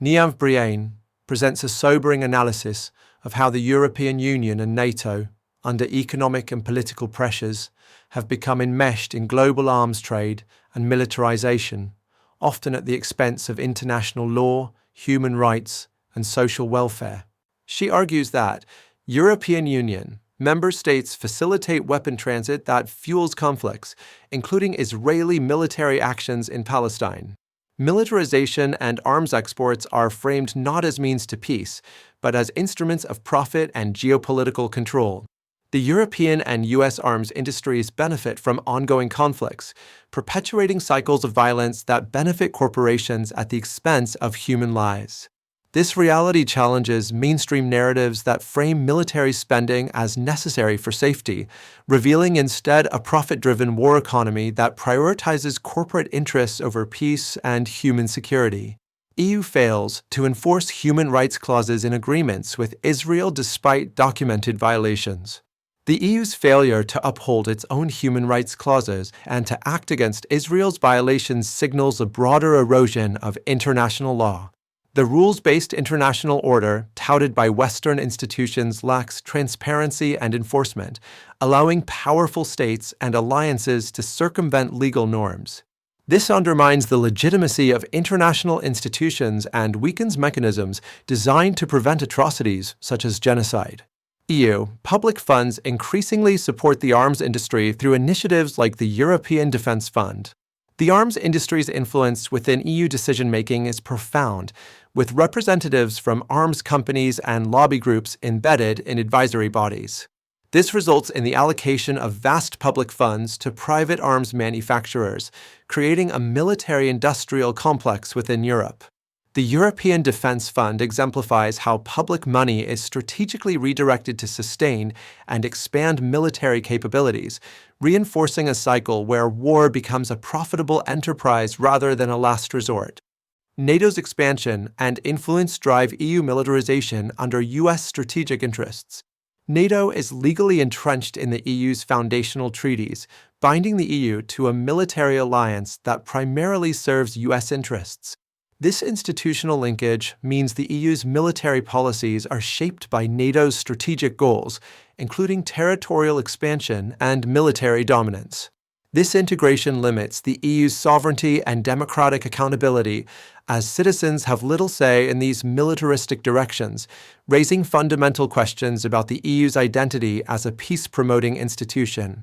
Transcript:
Niamh Bhriain presents a sobering analysis of how the European Union and NATO, under economic and political pressures, have become enmeshed in global arms trade and militarization, often at the expense of international law, human rights, and social welfare. She argues that European Union member states facilitate weapon transit that fuels conflicts, including Israeli military actions in Palestine. Militarization and arms exports are framed not as means to peace, but as instruments of profit and geopolitical control. The European and U.S. arms industries benefit from ongoing conflicts, perpetuating cycles of violence that benefit corporations at the expense of human lives. This reality challenges mainstream narratives that frame military spending as necessary for safety, revealing instead a profit-driven war economy that prioritizes corporate interests over peace and human security. EU fails to enforce human rights clauses in agreements with Israel despite documented violations. The EU's failure to uphold its own human rights clauses and to act against Israel's violations signals a broader erosion of international law. The rules-based international order touted by Western institutions lacks transparency and enforcement, allowing powerful states and alliances to circumvent legal norms. This undermines the legitimacy of international institutions and weakens mechanisms designed to prevent atrocities such as genocide. EU public funds increasingly support the arms industry through initiatives like the European Defence Fund. The arms industry's influence within EU decision-making is profound, with representatives from arms companies and lobby groups embedded in advisory bodies. This results in the allocation of vast public funds to private arms manufacturers, creating a military-industrial complex within Europe. The European Defence Fund exemplifies how public money is strategically redirected to sustain and expand military capabilities, reinforcing a cycle where war becomes a profitable enterprise rather than a last resort. NATO's expansion and influence drive EU militarization under U.S. strategic interests. NATO is legally entrenched in the EU's foundational treaties, binding the EU to a military alliance that primarily serves U.S. interests. This institutional linkage means the EU's military policies are shaped by NATO's strategic goals, including territorial expansion and military dominance. This integration limits the EU's sovereignty and democratic accountability, as citizens have little say in these militaristic directions, raising fundamental questions about the EU's identity as a peace-promoting institution.